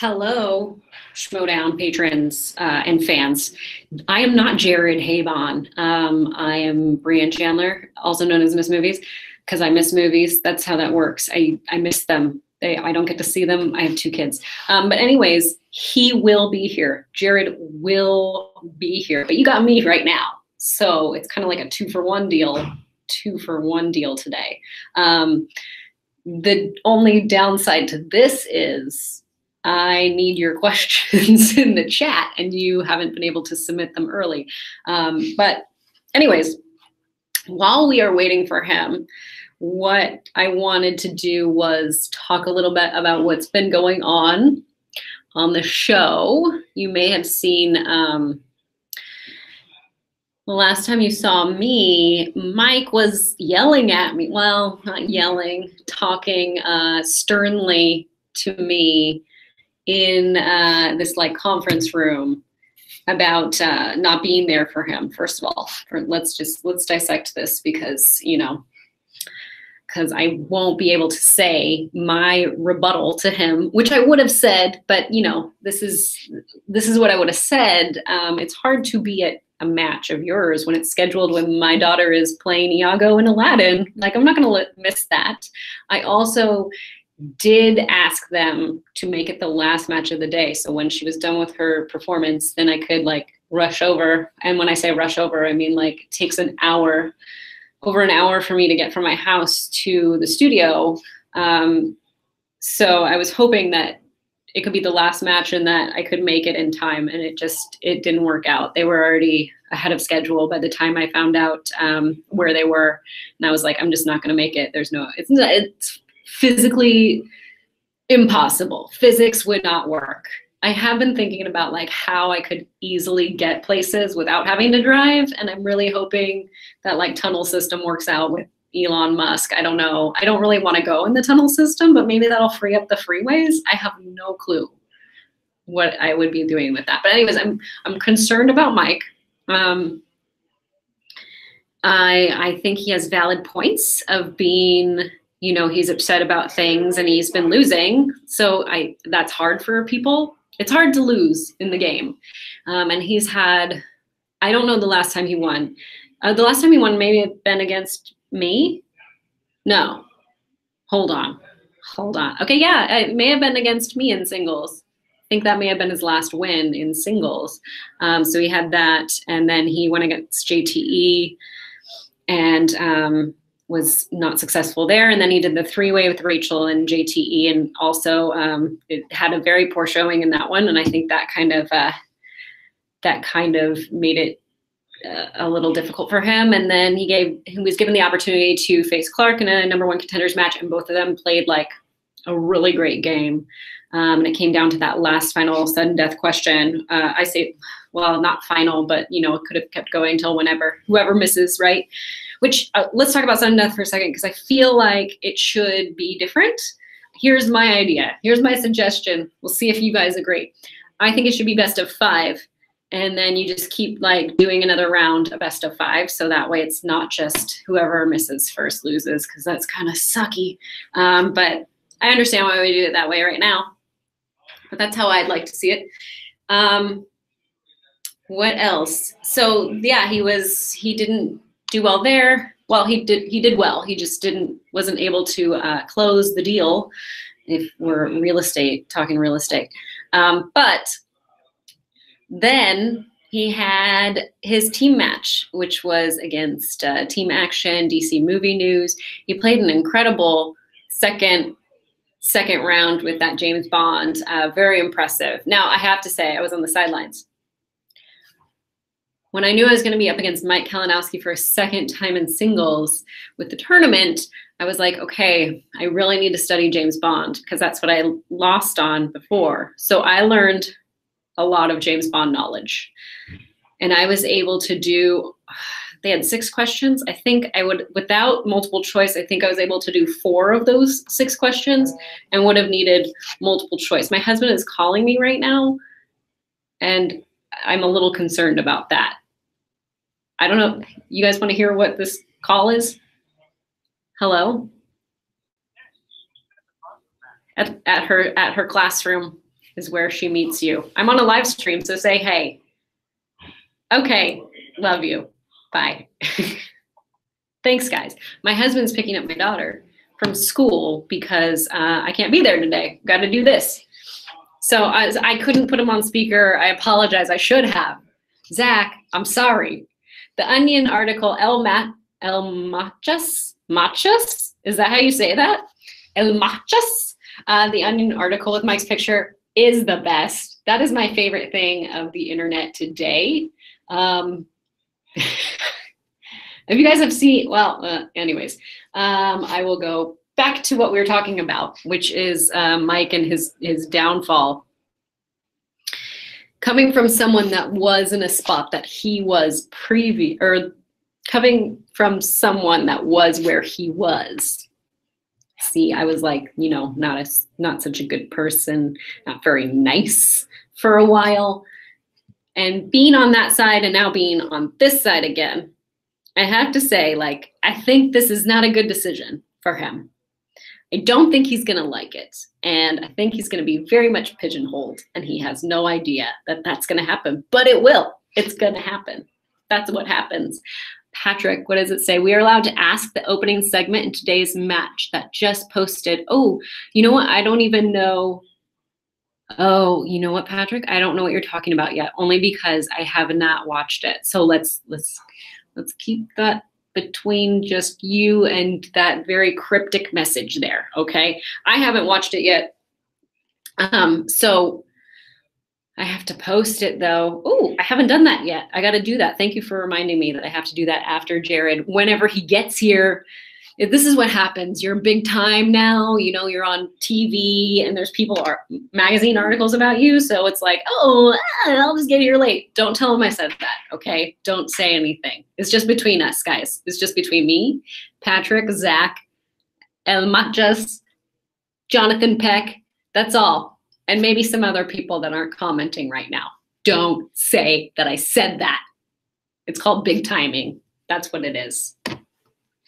Hello, Schmodown patrons and fans. I am not Jared Haibon. I am Brianne Chandler, also known as Miss Movies, because I miss movies. That's how that works. I miss them. I don't get to see them. I have two kids. But anyways, he will be here. Jared will be here. But you got me right now. So it's kind of like a 2-for-1 deal. 2-for-1 deal today. The only downside to this is I need your questions in the chat, and you haven't been able to submit them early. But anyways, while we are waiting for him, what I wanted to do was talk a little bit about what's been going on the show. You may have seen the last time you saw me, Mike was yelling at me. Well, not yelling, talking sternly to me in this like conference room about not being there for him. First of all, let's dissect this because I won't be able to say my rebuttal to him, which I would have said, but this is what I would have said. It's hard to be at a match of yours when it's scheduled when my daughter is playing Iago and Aladdin. Like, I'm not gonna miss that. I also did ask them to make it the last match of the day. So when she was done with her performance, then I could like rush over. And when I say rush over, I mean like it takes over an hour for me to get from my house to the studio. So I was hoping that it could be the last match and that I could make it in time. And it didn't work out. They were already ahead of schedule by the time I found out where they were. And I was like, I'm just not gonna make it. It's physically impossible. Physics would not work. I have been thinking about like how I could easily get places without having to drive. And I'm really hoping that like tunnel system works out with Elon Musk. I don't know. I don't really want to go in the tunnel system, but maybe that'll free up the freeways. I have no clue what I would be doing with that. But anyways, I'm concerned about Mike. I think he has valid points of being, he's upset about things and he's been losing. So that's hard for people. It's hard to lose in the game. And he's had, I don't know the last time he won. The last time he won maybe had been against me. No, hold on. Okay, yeah, it may have been against me in singles. I think that may have been his last win in singles. So he had that, and then he went against JTE and was not successful there. And then he did the 3-way with Rachel and JTE, and also it had a very poor showing in that one. And I think that kind of made it a little difficult for him. And then he was given the opportunity to face Clark in a #1 contenders match, and both of them played like a really great game. And it came down to that last final sudden death question. I say, well, not final, but it could have kept going till whoever misses, right? Which let's talk about sudden death for a second, because I feel like it should be different. Here's my idea. Here's my suggestion. We'll see if you guys agree. I think it should be best of 5. And then you just keep like doing another round of best of 5. So that way it's not just whoever misses first loses, because that's kind of sucky. But I understand why we do it that way right now. But that's how I'd like to see it. What else? So yeah, he didn't do well there. Well, he did well. He just wasn't able to close the deal, if we're talking real estate. But then he had his team match, which was against Team Action, DC Movie News. He played an incredible second round with that James Bond. Very impressive. Now, I have to say, I was on the sidelines. When I knew I was going to be up against Mike Kalinowski for a second time in singles with the tournament, I was like, okay, I really need to study James Bond, because that's what I lost on before. So I learned a lot of James Bond knowledge. And I was able to do, they had 6 questions. I think without multiple choice, I think I was able to do 4 of those 6 questions and would have needed multiple choice. My husband is calling me right now, and I'm a little concerned about that. I don't know. You guys want to hear what this call is? Hello? At her classroom. is where she meets you. I'm on a live stream, so say hey. Okay, love you. Bye. Thanks, guys. My husband's picking up my daughter from school because I can't be there today. Got to do this. So I couldn't put him on speaker. I apologize. I should have. Zach, I'm sorry. The Onion article, El Machas? Machas? Is that how you say that? El Machas? The Onion article with Mike's picture is the best. That is my favorite thing of the internet today. If you guys have seen, well, anyways, I will go back to what we were talking about, which is Mike and his downfall. Coming from someone that was in a spot that he was or coming from someone that was where he was. See, I was like, you know, not such a good person, not very nice for a while. And being on that side and now being on this side again, I have to say, like, I think this is not a good decision for him. I don't think he's going to like it. And I think he's going to be very much pigeonholed. And he has no idea that that's going to happen. But it will. It's going to happen. That's what happens. Patrick, what does it say? We are allowed to ask the opening segment in today's match that just posted. Oh, you know what? I don't even know. Oh, you know what, Patrick? I don't know what you're talking about yet, only because I have not watched it. So let's keep that between just you and that very cryptic message there, okay? I haven't watched it yet. So I have to post it though. Oh, I haven't done that yet. I got to do that. Thank you for reminding me that I have to do that after Jared, whenever he gets here. This is what happens. You're big time now, you know, you're on TV and there's magazine articles about you. So it's like, oh, I'll just get here late. Don't tell him I said that, okay? Don't say anything. It's just between us, guys. It's just between me, Patrick, Zach, El Machas, Jonathan Peck. That's all. And maybe some other people that aren't commenting right now. Don't say that I said that. It's called big timing. That's what it is.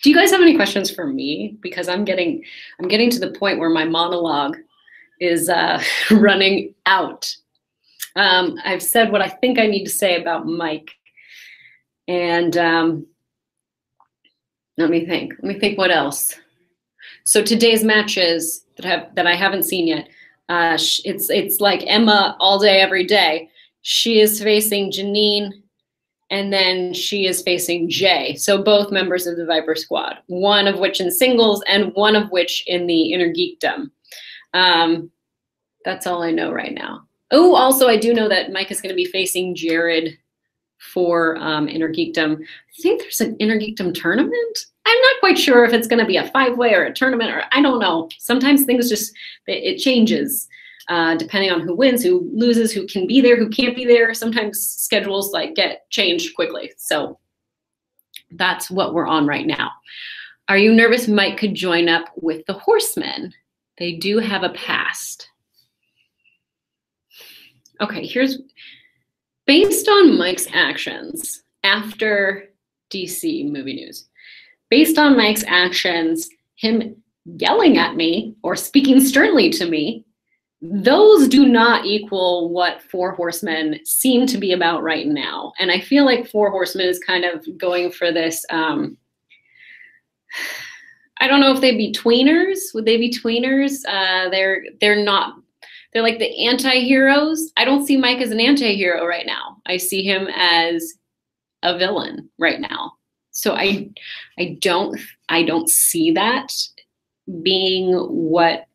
Do you guys have any questions for me? Because I'm getting to the point where my monologue is running out. I've said what I think I need to say about Mike. And let me think what else. So today's matches that I haven't seen yet. It's like Emma all day, every day. She is facing Janine. And then she is facing Jay. So both members of the Viper Squad, one of which in singles and one of which in the Inner Geekdom. That's all I know right now. Oh, also I do know that Mike is going to be facing Jared for Inner Geekdom. I think there's an Inner Geekdom tournament. I'm not quite sure if it's going to be a 5-way or a tournament, or I don't know. Sometimes things just, it changes. Depending on who wins, who loses, who can be there, who can't be there. Sometimes schedules like get changed quickly. So that's what we're on right now. Are you nervous Mike could join up with the Horsemen? They do have a past. Okay, here's, based on Mike's actions after DC movie news, based on Mike's actions, him yelling at me or speaking sternly to me, those do not equal what Four Horsemen seem to be about right now. And I feel like Four Horsemen is kind of going for this, I don't know if they'd be tweeners. Would they be tweeners? They're not, they're like the anti-heroes. I don't see Mike as an anti-hero right now. I see him as a villain right now. So I don't see that being what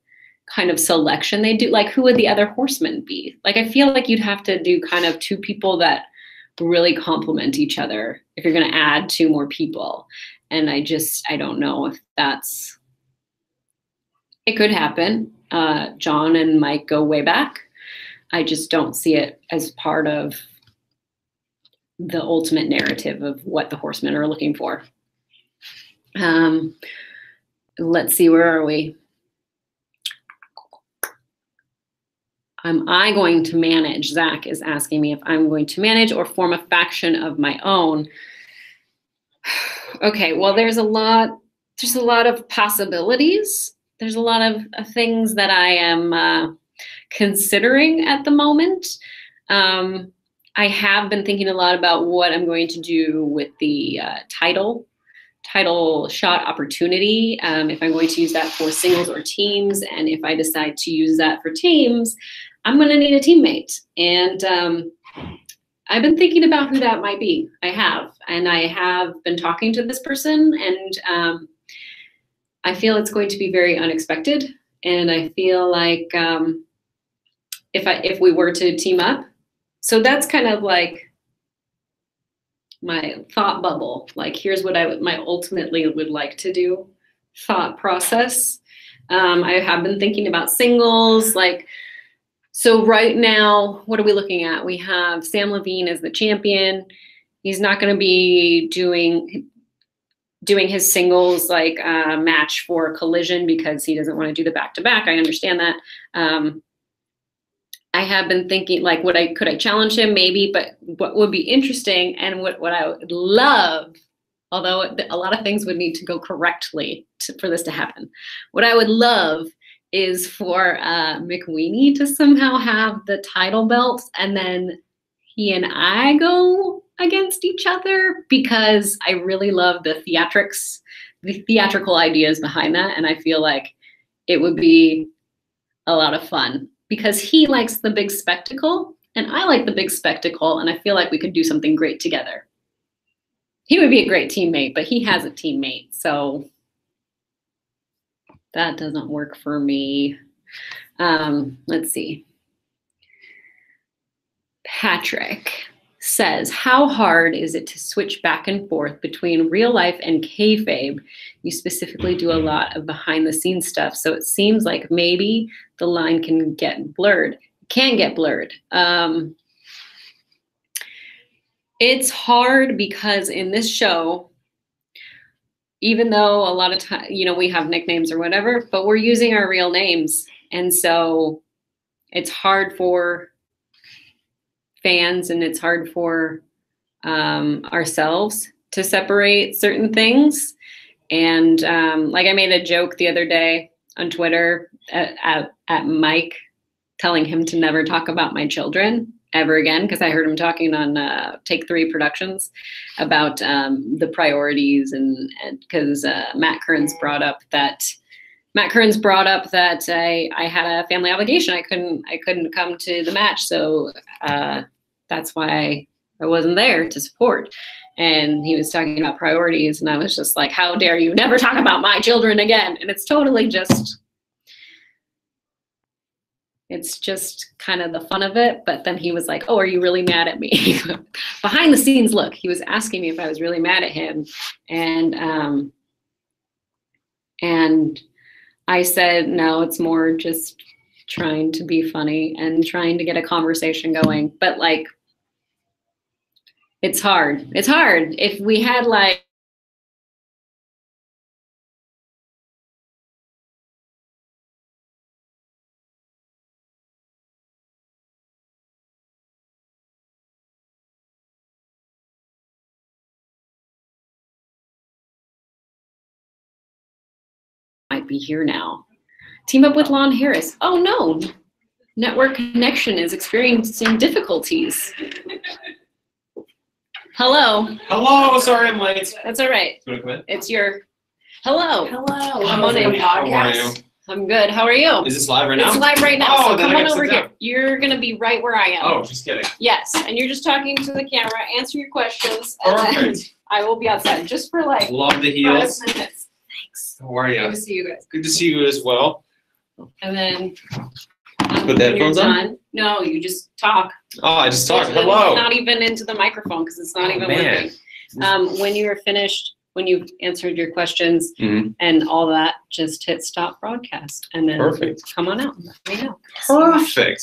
kind of selection they do. Like, who would the other horsemen be? Like, I feel like you'd have to do kind of two people that really complement each other if you're going to add two more people. And I don't know if that's, it could happen. John and Mike go way back. I just don't see it as part of the ultimate narrative of what the horsemen are looking for. Let's see, where are we? Am I going to manage? Zach is asking me if I'm going to manage or form a faction of my own. Okay, well, there's a lot of possibilities. There's a lot of things that I am considering at the moment. I have been thinking a lot about what I'm going to do with the title shot opportunity, if I'm going to use that for singles or teams. And if I decide to use that for teams, I'm going to need a teammate. And I've been thinking about who that might be. I have been talking to this person, and I feel it's going to be very unexpected. And I feel like if we were to team up, so that's kind of like my thought bubble. Like, here's what I ultimately would like to do thought process. I have been thinking about singles. Like, so right now, what are we looking at? We have Sam Levine as the champion. He's not going to be doing his singles like match for Collision because he doesn't want to do the back-to-back. I understand that. I have been thinking, like, could I challenge him? Maybe, but what would be interesting and what I would love, although a lot of things would need to go correctly for this to happen. What I would love is for McWeeny to somehow have the title belt, and then he and I go against each other, because I really love the theatrical ideas behind that, and I feel like it would be a lot of fun. Because he likes the big spectacle, and I like the big spectacle, and I feel like we could do something great together. He would be a great teammate, but he has a teammate, so that doesn't work for me. Let's see. Patrick says, how hard is it to switch back and forth between real life and kayfabe? You specifically do a lot of behind the scenes stuff, so it seems like maybe the line can get blurred. It can get blurred. It's hard because in this show, even though a lot of time, we have nicknames or whatever, but we're using our real names. And so it's hard for fans, and it's hard for ourselves to separate certain things. And like, I made a joke the other day on Twitter at Mike, telling him to never talk about my children ever again, because I heard him talking on Take 3 Productions about the priorities, and because Matt Kearns brought up that I had a family obligation. I couldn't come to the match, so that's why I wasn't there to support. And he was talking about priorities, and I was just like, how dare you never talk about my children again? And it's totally just kind of the fun of it. But then he was like, oh, are you really mad at me? Behind the scenes look, he was asking me if I was really mad at him. And I said, no, it's more just trying to be funny and trying to get a conversation going. But like, it's hard. It's hard. If we had like, might be here now. Team up with Lon Harris. Oh no, network connection is experiencing difficulties. Hello. Hello, sorry I'm late. That's all right. You want to come in? It's your, hello. Hello. Come on in. How are you? I'm good. How are you? Is this live right now? It's live right now, Oh, so then come I on gotta over sit here. down. You're gonna be right where I am. Oh, just kidding. Yes, and you're just talking to the camera, answer your questions, and then Perfect. I will be outside just for like Love the 5 heels. minutes. Thanks. How are Good you? to see you guys. Good to see you as well. And then Put the when you're headphones on? done, no, you just talk. Oh, I just talked. It's Hello. not even into the microphone because it's not Oh, even man. working. When you are finished, when you've answered your questions Mhm. and all that, just hit stop broadcast and then Perfect. come on out and let me know. Perfect.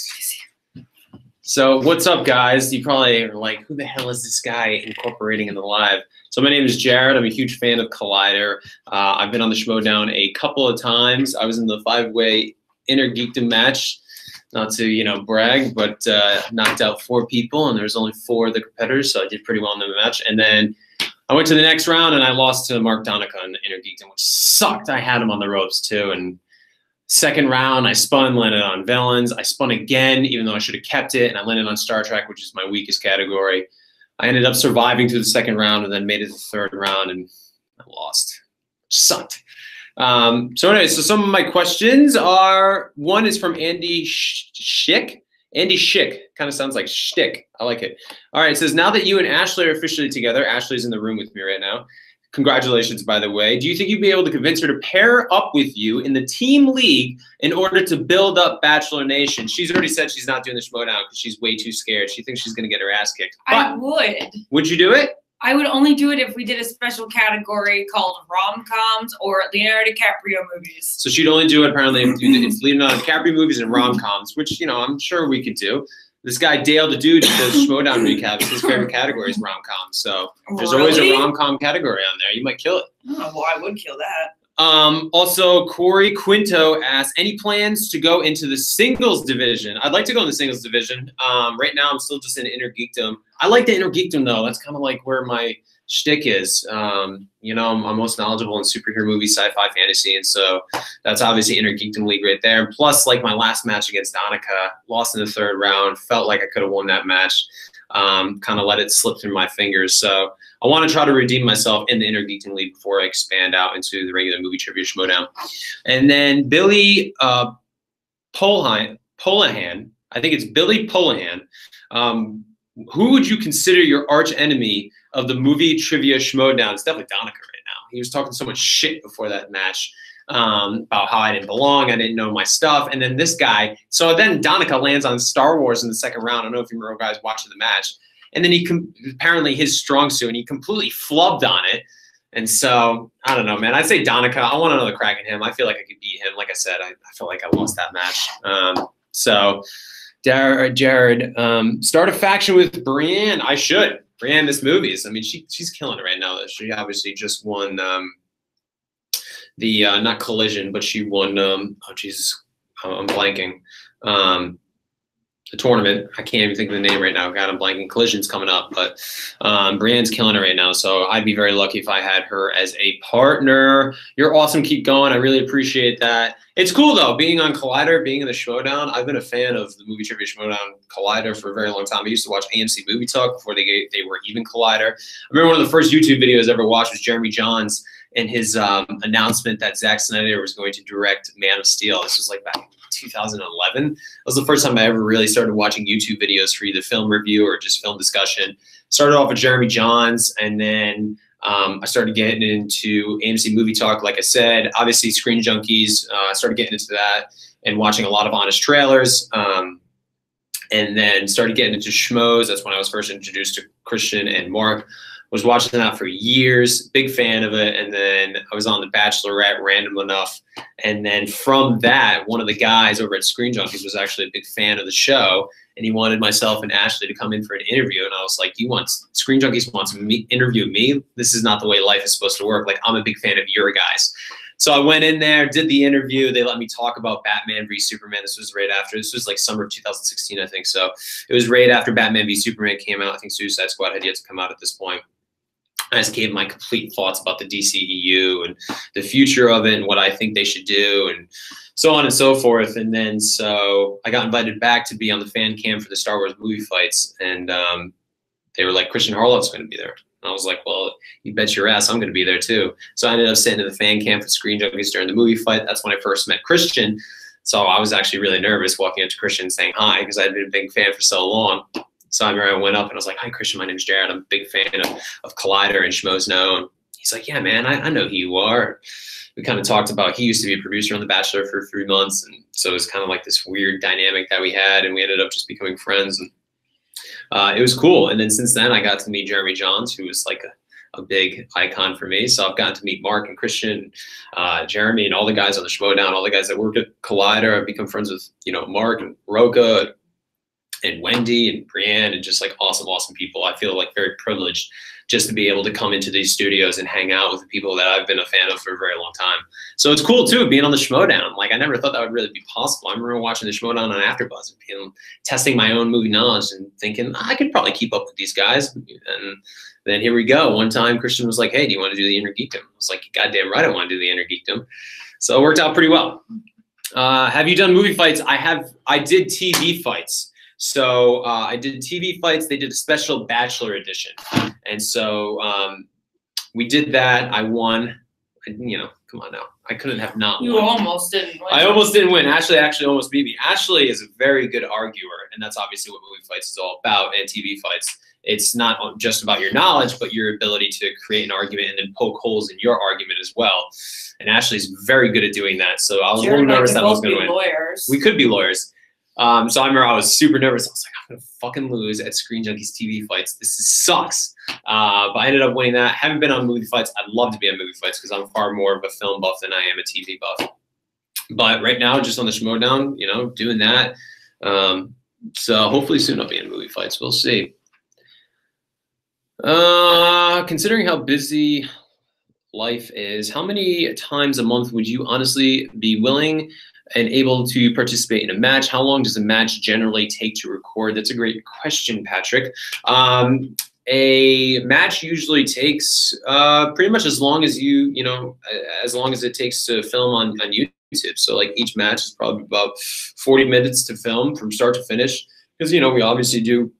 So what's up, guys? You probably are like, who the hell is this guy incorporating in the live? So my name is Jared. I'm a huge fan of Collider. I've been on the Schmodown a couple of times. I was in the 5-way Inner Geekdom match. Not to, brag, but knocked out 4 people, and there was only 4 of the competitors, so I did pretty well in the match. And then I went to the next round, and I lost to Mark Donica in Inner Geekdom, which sucked. I had him on the ropes, too, and Second round, I spun, landed on villains. I spun again, even though I should have kept it, and I landed on Star Trek, which is my weakest category. I ended up surviving through the second round and then made it to the third round, and I lost. Sucked. So anyway, so some of my questions are, one is from Andy Schick. Andy Schick, kind of sounds like shtick. I like it. All right, it says, now that you and Ashley are officially together, Ashley's in the room with me right now. Congratulations, by the way. Do you think you'd be able to convince her to pair up with you in the team league in order to build up Bachelor Nation? She's already said she's not doing the Schmodown because she's way too scared. She thinks she's going to get her ass kicked. But I would. Would you do it? I would only do it if we did a special category called rom-coms or Leonardo DiCaprio movies. So she'd only do it apparently if Leonardo DiCaprio movies and rom-coms, which, you know, I'm sure we could do. This guy Dale the Dude does Schmodown recaps. His favorite category is rom-coms. So there's always a rom-com category on there. You might kill it. Oh, well, I would kill that. Also, Corey Quinto asks, any plans to go into the singles division? I'd like to go in the singles division. Right now, I'm still just in Inner Geekdom. I like the Inner Geekdom, though. That's kind of like where my shtick is. You know, I'm most knowledgeable in superhero movies, sci-fi, fantasy, and so that's obviously Inner Geekdom League right there. And plus, like my last match against Donica, lost in the third round, felt like I could have won that match. Kind of let it slip through my fingers. So I want to try to redeem myself in the Inner Geekdom League before I expand out into the regular movie trivia Schmodown. And then Billy Polahan, I think it's Billy Polahan. Who would you consider your arch enemy of the movie trivia Schmodown? It's definitely Donica right now. He was talking so much shit before that match about how I didn't belong, I didn't know my stuff. And then this guy, so then Donica lands on Star Wars in the second round. I don't know if you remember guys watching the match. And then he apparently his strong suit, and he completely flubbed on it. And so, I don't know, man. I'd say Donica. I want another crack at him. I feel like I could beat him. Like I said, I feel like I lost that match. So, Jared, start a faction with Brienne. I should. Brienne, this movies. I mean, she's killing it right now. She obviously just won the not Collision, but she won. Oh Jesus, I'm blanking. The tournament. I can't even think of the name right now. God, I'm blanking. Collision's coming up, but Brienne's killing it right now. So I'd be very lucky if I had her as a partner. You're awesome. Keep going. I really appreciate that. It's cool though, being on Collider, being in the Schmodown. I've been a fan of the movie trivia Schmodown Collider for a very long time. I used to watch AMC Movie Talk before they were even Collider. I remember one of the first YouTube videos I ever watched was Jeremy Johns and his announcement that Zack Snyder was going to direct Man of Steel. This was like back in 2011. That was the first time I ever really started watching YouTube videos for either film review or just film discussion. Started off with Jeremy Johns, and then I started getting into AMC Movie Talk, like I said. Obviously, Screen Junkies. I started getting into that and watching a lot of Honest Trailers. And then started getting into Schmoes. That's when I was first introduced to Christian and Mark. Was watching that for years, big fan of it. And then I was on The Bachelorette random enough. And then from that, one of the guys over at Screen Junkies was actually a big fan of the show. And he wanted myself and Ashley to come in for an interview. And I was like, Screen Junkies wants to interview me? This is not the way life is supposed to work. Like, I'm a big fan of your guys. So I went in there, did the interview. They let me talk about Batman v Superman. This was right after. This was like summer of 2016, I think. So it was right after Batman v Superman came out. I think Suicide Squad had yet to come out at this point. I just gave my complete thoughts about the DCEU and the future of it and what I think they should do and so on and so forth. And then so I got invited back to be on the fan cam for the Star Wars movie fights. And they were like, Christian Harloff's going to be there. And I was like, well, you bet your ass I'm going to be there too. So I ended up sitting in the fan cam for Screen Junkies during the movie fight. That's when I first met Christian. So I was actually really nervous walking up to Christian saying hi because I'd been a big fan for so long. So I remember I went up and I was like, hi, Christian, my name's Jared. I'm a big fan of Collider and Schmoes Know. And he's like, yeah, man, I know who you are. We kind of talked about, he used to be a producer on The Bachelor for 3 months. And so it was kind of like this weird dynamic that we had. And we ended up just becoming friends. And it was cool. And then since then, I got to meet Jeremy Johns, who was like a big icon for me. So I've gotten to meet Mark and Christian, Jeremy, and all the guys on the Schmodown, all the guys that worked at Collider. I've become friends with, Mark and Roca and Wendy and Brienne and just like awesome people. I feel like very privileged just to be able to come into these studios and hang out with the people that I've been a fan of for a very long time. So it's cool too, being on the Schmodown. Like I never thought that would really be possible. I remember watching the Schmodown on AfterBuzz and testing my own movie knowledge and thinking I could probably keep up with these guys. And then here we go. One time Christian was like, hey, do you want to do the Inner Geekdom? I was like, goddamn right I want to do the Inner Geekdom. So it worked out pretty well. Have you done movie fights? I have. I did TV fights. So I did TV fights. They did a special Bachelor edition, and so we did that. I won. You know, come on now. I couldn't have not won. You almost didn't win. I almost didn't win. Ashley actually almost beat me. Ashley is a very good arguer, and that's obviously what movie fights is all about, and TV fights. It's not just about your knowledge, but your ability to create an argument and then poke holes in your argument as well. And Ashley's very good at doing that. So I was a little nervous that I was going to win. Lawyers. We could be lawyers. So I remember I was super nervous. I was like, I'm going to fucking lose at Screen Junkies TV fights. This sucks. But I ended up winning that. Haven't been on movie fights. I'd love to be on movie fights because I'm far more of a film buff than I am a TV buff. But right now, just on the Schmodown, you know, doing that. So hopefully soon I'll be in movie fights. We'll see. Considering how busy life is, how many times a month would you honestly be willing and able to participate in a match? How long does a match generally take to record? That's a great question, Patrick. A match usually takes pretty much as long as as long as it takes to film on YouTube. So like each match is probably about 40 minutes to film from start to finish because, you know, we obviously do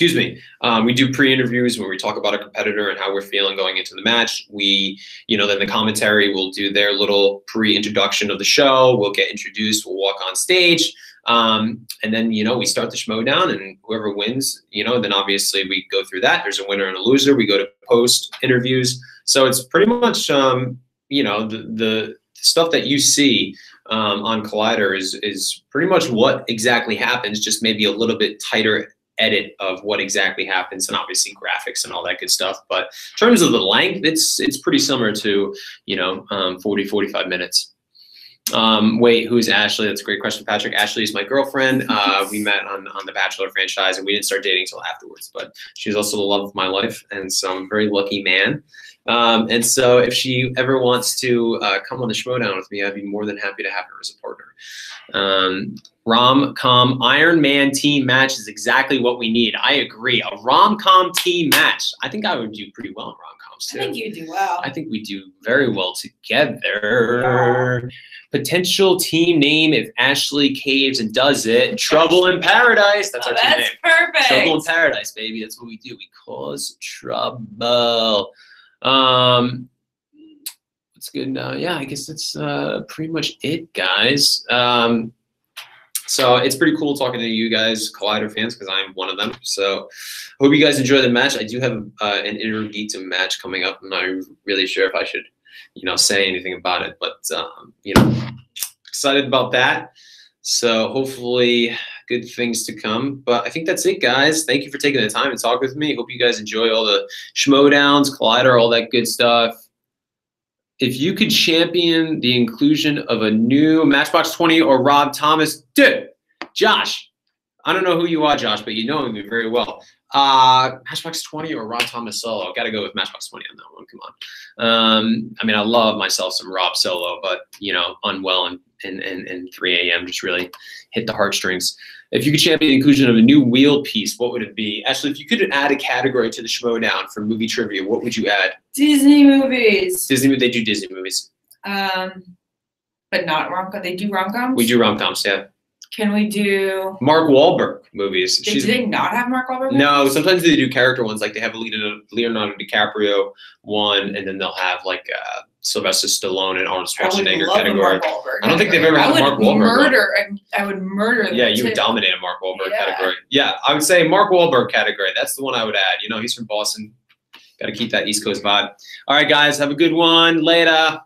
we do pre-interviews where we talk about a competitor and how we're feeling going into the match. We, then the commentary will do their little pre-introduction of the show. We'll get introduced. We'll walk on stage. And then, we start the Schmodown, and whoever wins, then obviously we go through that. There's a winner and a loser. We go to post interviews. So it's pretty much, the stuff that you see on Collider is pretty much what exactly happens, just maybe a little bit tighter edit of what exactly happens, and obviously graphics and all that good stuff. But in terms of the length, it's pretty similar to 40, 45 minutes. Wait, who's Ashley? That's a great question, Patrick. Ashley is my girlfriend. We met on the Bachelor franchise, and we didn't start dating until afterwards, but she's also the love of my life, and so I'm a very lucky man. And so if she ever wants to come on the Schmodown with me, I'd be more than happy to have her as a partner. Rom-com Iron Man team match is exactly what we need. I agree. A rom-com team match. I think I would do pretty well in rom-coms too. I think you do well. I think we do very well together. Yeah. Potential team name if Ashley caves and does it. Trouble in Paradise. That's our team name. That's perfect. Trouble in Paradise, baby. That's what we do. We cause trouble. What's good now? Yeah, I guess that's pretty much it, guys. So it's pretty cool talking to you guys, Collider fans, because I'm one of them. So hope you guys enjoy the match. I do have an Intergeekdom match coming up. I'm not really sure if I should, say anything about it, but excited about that. So hopefully good things to come. But I think that's it, guys. Thank you for taking the time to talk with me. Hope you guys enjoy all the Schmodowns, Collider, all that good stuff. If you could champion the inclusion of a new Matchbox 20 or Rob Thomas, dude, Josh, I don't know who you are, Josh, but you know me very well. Matchbox 20 or Rob Thomas solo? Got to go with Matchbox 20 on that one. Come on. I mean, I love myself some Rob solo, but unwell and 3 a.m. just really hit the heartstrings. If you could champion the inclusion of a new wheel piece, what would it be? Actually, if you could add a category to the Schmodown for movie trivia, what would you add? Disney movies. They do Disney movies. But not rom-com. They do rom-coms? We do rom-coms, yeah. Can we do Mark Wahlberg movies? Do they not have Mark Wahlberg movies? No, sometimes they do character ones. Like they have a Leonardo DiCaprio one, and then they'll have like Sylvester Stallone and Arnold Schwarzenegger category. I don't think they've ever had a Mark Wahlberg. I would murder them. Yeah, you would dominate a Mark Wahlberg category. Yeah, I would say Mark Wahlberg category. That's the one I would add. He's from Boston. Got to keep that East Coast vibe. All right, guys, have a good one. Later.